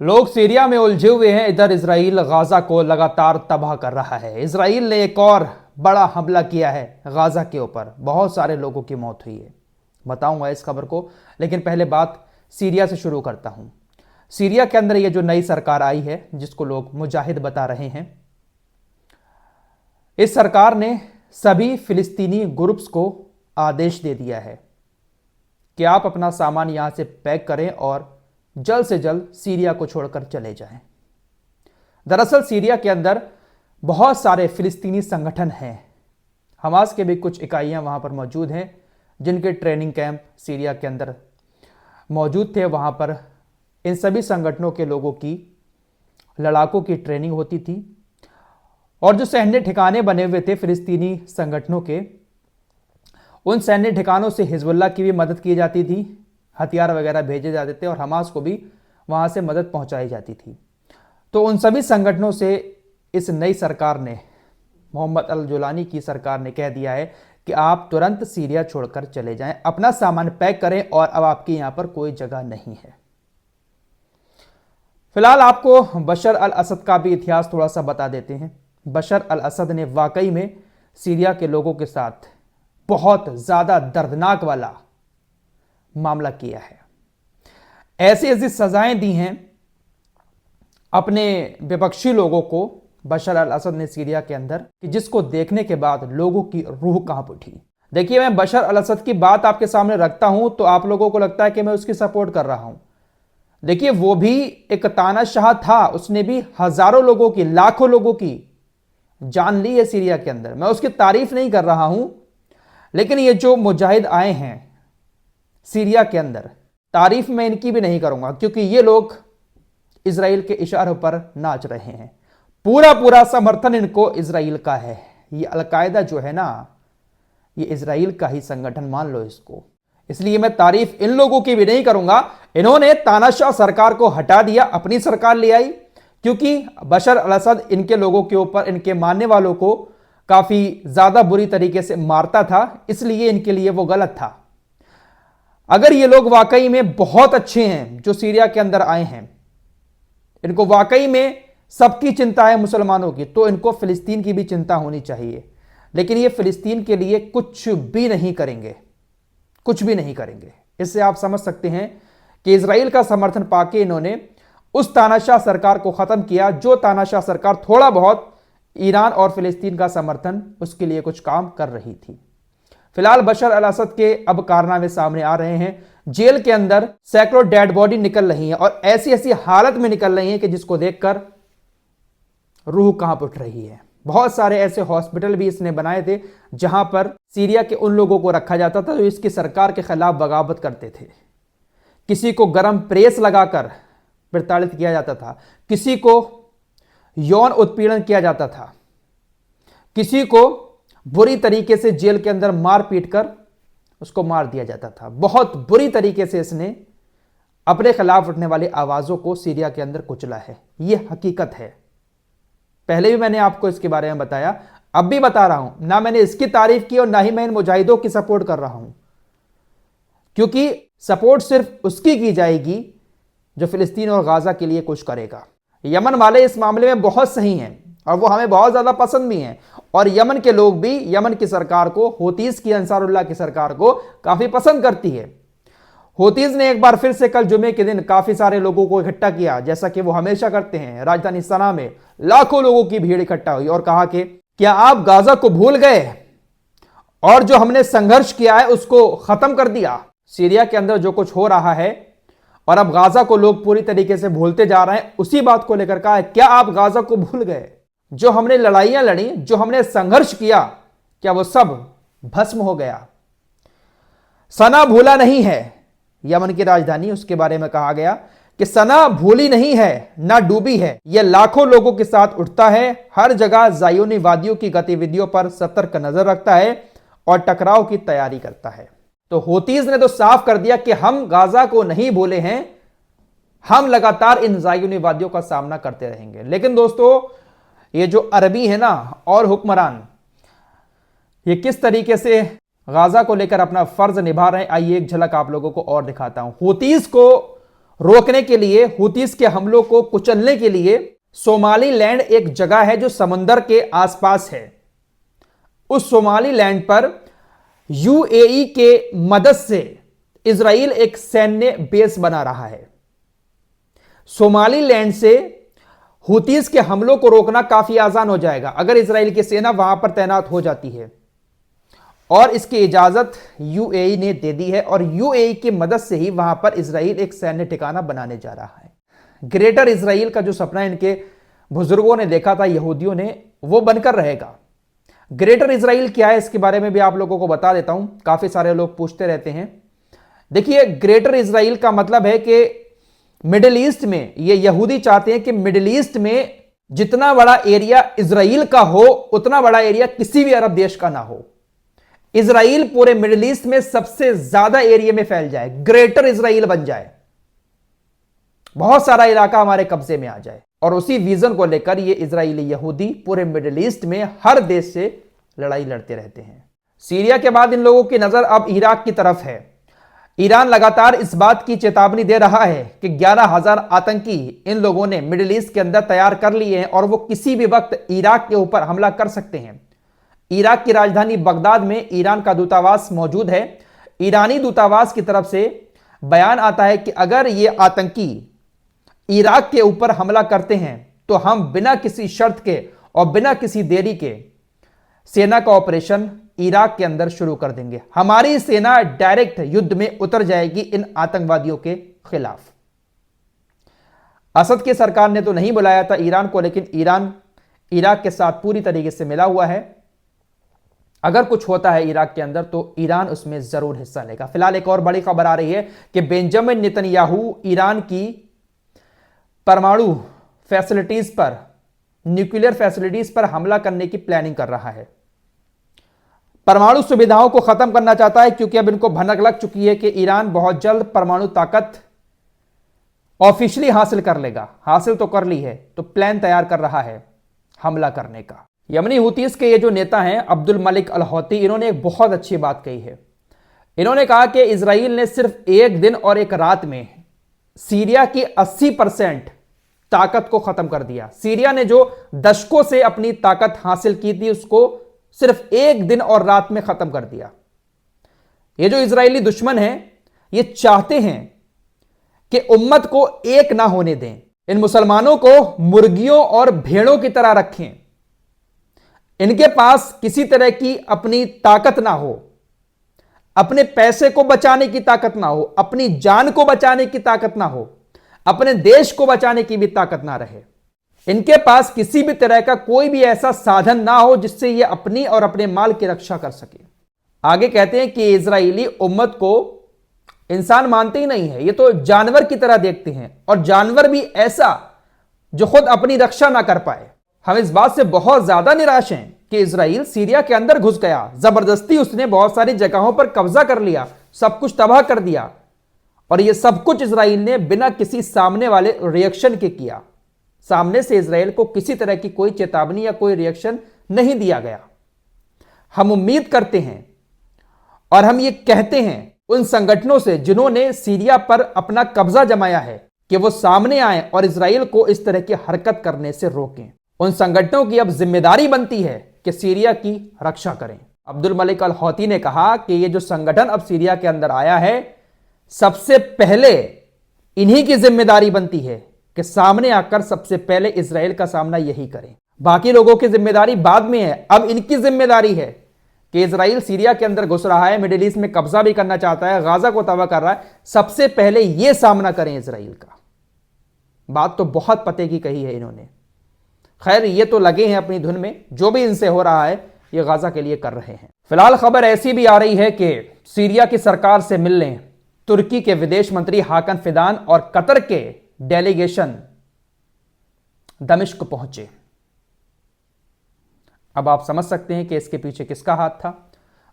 लोग सीरिया में उलझे हुए हैं। इधर इजराइल गाजा को लगातार तबाह कर रहा है। इजराइल ने एक और बड़ा हमला किया है गाजा के ऊपर। बहुत सारे लोगों की मौत हुई है। बताऊंगा इस खबर को, लेकिन पहले बात सीरिया से शुरू करता हूं। सीरिया के अंदर ये जो नई सरकार आई है, जिसको लोग मुजाहिद बता रहे हैं, इस सरकार ने सभी फिलिस्तीनी ग्रुप्स को आदेश दे दिया है कि आप अपना सामान यहां से पैक करें और जल्द से जल्द सीरिया को छोड़कर चले जाएं। दरअसल सीरिया के अंदर बहुत सारे फिलिस्तीनी संगठन हैं। हमास के भी कुछ इकाइयां वहां पर मौजूद हैं, जिनके ट्रेनिंग कैंप सीरिया के अंदर मौजूद थे। वहां पर इन सभी संगठनों के लोगों की, लड़ाकों की ट्रेनिंग होती थी। और जो सैन्य ठिकाने बने हुए थे फिलिस्तीनी संगठनों के, उन सैन्य ठिकानों से हिजबुल्लाह की भी मदद की जाती थी, हथियार वगैरह भेजे जाते थे और हमास को भी वहां से मदद पहुंचाई जाती थी। तो उन सभी संगठनों से इस नई सरकार ने, मोहम्मद अल जुलानी की सरकार ने कह दिया है कि आप तुरंत सीरिया छोड़कर चले जाएं, अपना सामान पैक करें और अब आपकी यहां पर कोई जगह नहीं है। फिलहाल आपको बशर अल असद का भी इतिहास थोड़ा सा बता देते हैं। बशर अल असद ने वाकई में सीरिया के लोगों के साथ बहुत ज्यादा दर्दनाक वाला मामला किया है। ऐसी ऐसी सजाएं दी हैं अपने विपक्षी लोगों को बशर अल असद ने सीरिया के अंदर, कि जिसको देखने के बाद लोगों की रूह कांप उठी। देखिए, मैं बशर अल असद की बात आपके सामने रखता हूं तो आप लोगों को लगता है कि मैं उसकी सपोर्ट कर रहा हूं। देखिए, वो भी एक तानाशाह था। उसने भी हजारों लोगों की, लाखों लोगों की जान ली है सीरिया के अंदर। मैं उसकी तारीफ नहीं कर रहा हूं, लेकिन ये जो मुजाहिद आए हैं सीरिया के अंदर, तारीफ मैं इनकी भी नहीं करूंगा, क्योंकि ये लोग इजराइल के इशारों पर नाच रहे हैं। पूरा पूरा समर्थन इनको इजराइल का है। ये अलकायदा जो है ना, ये इजराइल का ही संगठन मान लो इसको। इसलिए मैं तारीफ इन लोगों की भी नहीं करूंगा। इन्होंने तानाशाह सरकार को हटा दिया, अपनी सरकार ले आई, क्योंकि बशर अल असद इनके लोगों के ऊपर, इनके मानने वालों को काफी ज्यादा बुरी तरीके से मारता था, इसलिए इनके लिए वो गलत था। अगर ये लोग वाकई में बहुत अच्छे हैं जो सीरिया के अंदर आए हैं, इनको वाकई में सबकी चिंता है मुसलमानों की, तो इनको फिलिस्तीन की भी चिंता होनी चाहिए। लेकिन ये फिलिस्तीन के लिए कुछ भी नहीं करेंगे, कुछ भी नहीं करेंगे। इससे आप समझ सकते हैं कि इजराइल का समर्थन पाके इन्होंने उस तानाशाह सरकार को खत्म किया, जो तानाशाह सरकार थोड़ा बहुत ईरान और फिलिस्तीन का समर्थन, उसके लिए कुछ काम कर रही थी। फिलहाल बशर अल असद के अब कारनामे सामने आ रहे हैं। जेल के अंदर सैकड़ों डेड बॉडी निकल रही हैं और ऐसी ऐसी हालत में निकल रही हैं कि जिसको देखकर रूह कांप उठ रही है। बहुत सारे ऐसे हॉस्पिटल भी इसने बनाए थे जहां पर सीरिया के उन लोगों को रखा जाता था जो इसकी सरकार के खिलाफ बगावत करते थे। किसी को गर्म प्रेस लगाकर प्रताड़ित किया जाता था, किसी को यौन उत्पीड़न किया जाता था, किसी को बुरी तरीके से जेल के अंदर मार पीट कर उसको मार दिया जाता था। बहुत बुरी तरीके से इसने अपने खिलाफ उठने वाली आवाजों को सीरिया के अंदर कुचला है। यह हकीकत है। पहले भी मैंने आपको इसके बारे में बताया, अब भी बता रहा हूं। ना मैंने इसकी तारीफ की और ना ही मैं इन मुजाहिदों की सपोर्ट कर रहा हूं, क्योंकि सपोर्ट सिर्फ उसकी की जाएगी जो फिलिस्तीन और गाजा के लिए कुछ करेगा। यमन वाले इस मामले में बहुत सही हैं और वो हमें बहुत ज्यादा पसंद भी हैं, और यमन के लोग भी यमन की सरकार को, होतीज की, अंसारुल्लाह की सरकार को काफी पसंद करती है। होतीज ने एक बार फिर से कल जुमे के दिन काफी सारे लोगों को इकट्ठा किया, जैसा कि वो हमेशा करते हैं। राजधानी सना में लाखों लोगों की भीड़ इकट्ठा हुई और कहा कि क्या आप गाजा को भूल गए और जो हमने संघर्ष किया है उसको खत्म कर दिया। सीरिया के अंदर जो कुछ हो रहा है और अब गाजा को लोग पूरी तरीके से भूलते जा रहे हैं, उसी बात को लेकर कहा है, क्या आप गाजा को भूल गए? जो हमने लड़ाइयां लड़ी, जो हमने संघर्ष किया, क्या वो सब भस्म हो गया? सना भूला नहीं है, यमन की राजधानी, उसके बारे में कहा गया कि सना भूली नहीं है, ना डूबी है। यह लाखों लोगों के साथ उठता है, हर जगह ज़ायोनीवादियों की गतिविधियों पर सतर्क नजर रखता है और टकराव की तैयारी करता है। तो होतीज ने तो साफ कर दिया कि हम गाजा को नहीं भूले हैं, हम लगातार इन ज़ायोनीवादियों का सामना करते रहेंगे। लेकिन दोस्तों, ये जो अरबी है ना और हुक्मरान, ये किस तरीके से गाजा को लेकर अपना फर्ज निभा रहे हैं, आइए एक झलक आप लोगों को और दिखाता हूं। होतीज को रोकने के लिए, हुतीस के हमलों को कुचलने के लिए सोमालीलैंड एक जगह है जो समुंदर के आसपास है। उस सोमालीलैंड पर यूएई के मदद से इजराइल एक सैन्य बेस बना रहा है। सोमालीलैंड से हुतीस के हमलों को रोकना काफी आसान हो जाएगा अगर इजराइल की सेना वहां पर तैनात हो जाती है, और इसकी इजाजत यूएई ने दे दी है, और यूएई की मदद से ही वहां पर इजराइल एक सैन्य ठिकाना बनाने जा रहा है। ग्रेटर इजराइल का जो सपना इनके बुजुर्गों ने देखा था, यहूदियों ने, वो बनकर रहेगा। ग्रेटर इजराइल क्या है, इसके बारे में भी आप लोगों को बता देता हूं, काफी सारे लोग पूछते रहते हैं। देखिए, ग्रेटर इजराइल का मतलब है कि मिडिल ईस्ट में, ये यहूदी चाहते हैं कि मिडिल ईस्ट में जितना बड़ा एरिया इजराइल का हो, उतना बड़ा एरिया किसी भी अरब देश का ना हो। इजराइल पूरे मिडिल ईस्ट में सबसे ज्यादा एरिया में फैल जाए, ग्रेटर इजराइल बन जाए, बहुत सारा इलाका हमारे कब्जे में आ जाए। और उसी विजन को लेकर ये इजराइली यहूदी पूरे मिडिल ईस्ट में हर देश से लड़ाई लड़ते रहते हैं। सीरिया के बाद इन लोगों की नजर अब इराक की तरफ है। ईरान लगातार इस बात की चेतावनी दे रहा है कि 11,000 आतंकी इन लोगों ने मिडिल ईस्ट के अंदर तैयार कर लिए हैं और वो किसी भी वक्त इराक के ऊपर हमला कर सकते हैं। इराक की राजधानी बगदाद में ईरान का दूतावास मौजूद है। ईरानी दूतावास की तरफ से बयान आता है कि अगर ये आतंकी इराक के ऊपर हमला करते हैं तो हम बिना किसी शर्त के और बिना किसी देरी के सेना का ऑपरेशन इराक के अंदर शुरू कर देंगे। हमारी सेना डायरेक्ट युद्ध में उतर जाएगी इन आतंकवादियों के खिलाफ। असद की सरकार ने तो नहीं बुलाया था ईरान को, लेकिन ईरान इराक के साथ पूरी तरीके से मिला हुआ है। अगर कुछ होता है इराक के अंदर तो ईरान उसमें जरूर हिस्सा लेगा। फिलहाल एक और बड़ी खबर आ रही है कि बेंजामिन नेतन्याहू ईरान की परमाणु फैसिलिटीज पर, न्यूक्लियर फैसिलिटीज पर हमला करने की प्लानिंग कर रहा है। परमाणु सुविधाओं को खत्म करना चाहता है, क्योंकि अब इनको भनक लग चुकी है कि ईरान बहुत जल्द परमाणु ताकत ऑफिशियली हासिल कर लेगा। हासिल तो कर ली है, तो प्लान तैयार कर रहा है हमला करने का। यमनी हुतीस के ये जो नेता हैं अब्दुल मलिक अल हौती, इन्होंने एक बहुत अच्छी बात कही है। इन्होंने कहा कि इजराइल ने सिर्फ एक दिन और एक रात में सीरिया की 80% ताकत को खत्म कर दिया। सीरिया ने जो दशकों से अपनी ताकत हासिल की थी, उसको सिर्फ एक दिन और रात में खत्म कर दिया। ये जो इजरायली दुश्मन हैं, ये चाहते हैं कि उम्मत को एक ना होने दें, इन मुसलमानों को मुर्गियों और भेड़ों की तरह रखें, इनके पास किसी तरह की अपनी ताकत ना हो, अपने पैसे को बचाने की ताकत ना हो, अपनी जान को बचाने की ताकत ना हो, अपने देश को बचाने की भी ताकत ना रहे। इनके पास किसी भी तरह का कोई भी ऐसा साधन ना हो जिससे ये अपनी और अपने माल की रक्षा कर सके। आगे कहते हैं कि इजरायली उम्मत को इंसान मानते ही नहीं है, ये तो जानवर की तरह देखते हैं, और जानवर भी ऐसा जो खुद अपनी रक्षा ना कर पाए। हम इस बात से बहुत ज्यादा निराश हैं कि इजराइल सीरिया के अंदर घुस गया, जबरदस्ती उसने बहुत सारी जगहों पर कब्जा कर लिया, सब कुछ तबाह कर दिया, और यह सब कुछ इजराइल ने बिना किसी सामने वाले रिएक्शन के किया। सामने से इजराइल को किसी तरह की कोई चेतावनी या कोई रिएक्शन नहीं दिया गया। हम उम्मीद करते हैं और हम ये कहते हैं उन संगठनों से जिन्होंने सीरिया पर अपना कब्जा जमाया है कि वो सामने आए और इजराइल को इस तरह की हरकत करने से रोकें। उन संगठनों की अब जिम्मेदारी बनती है कि सीरिया की रक्षा करें। अब्दुल मलिक अल हौती ने कहा कि ये जो संगठन अब सीरिया के अंदर आया है, सबसे पहले इन्हीं की जिम्मेदारी बनती है कि सामने आकर सबसे पहले इजराइल का सामना यही करें। बाकी लोगों की जिम्मेदारी बाद में है। अब इनकी जिम्मेदारी है कि इजराइल सीरिया के अंदर घुस रहा है, मिडिल ईस्ट में कब्जा भी करना चाहता है, गाजा को तबाह कर रहा है, सबसे पहले यह सामना करें इजराइल का। बात तो बहुत पते की कही है इन्होंने। खैर, ये तो लगे हैं अपनी धुन में, जो भी इनसे हो रहा है ये गाजा के लिए कर रहे हैं। फिलहाल खबर ऐसी भी आ रही है कि सीरिया की सरकार से मिलने तुर्की के विदेश मंत्री हाकन फिदान और कतर के डेलीगेशन दमिश्क पहुंचे। अब आप समझ सकते हैं कि इसके पीछे किसका हाथ था।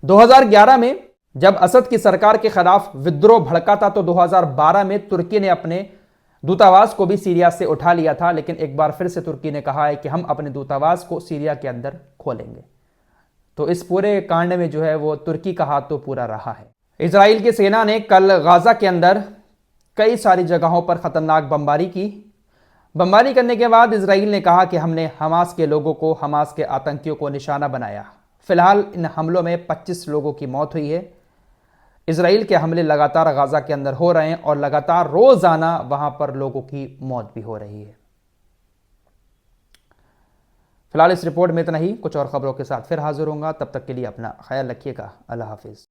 2011 में जब असद की सरकार के खिलाफ विद्रोह भड़का था, तो 2012 में तुर्की ने अपने दूतावास को भी सीरिया से उठा लिया था, लेकिन एक बार फिर से तुर्की ने कहा है कि हम अपने दूतावास को सीरिया के अंदर खोलेंगे। तो इस पूरे कांड में जो है वो तुर्की का हाथ तो पूरा रहा है। इजराइल की सेना ने कल गाजा के अंदर कई सारी जगहों पर खतरनाक बमबारी की। बमबारी करने के बाद इजराइल ने कहा कि हमने हमास के लोगों को, हमास के आतंकियों को निशाना बनाया। फिलहाल इन हमलों में 25 लोगों की मौत हुई है। इजराइल के हमले लगातार गाजा के अंदर हो रहे हैं और लगातार रोजाना वहां पर लोगों की मौत भी हो रही है। फिलहाल इस रिपोर्ट में इतना ही। कुछ और खबरों के साथ फिर हाजिर होऊंगा। तब तक के लिए अपना ख्याल रखिएगा। अल्लाह हाफिज।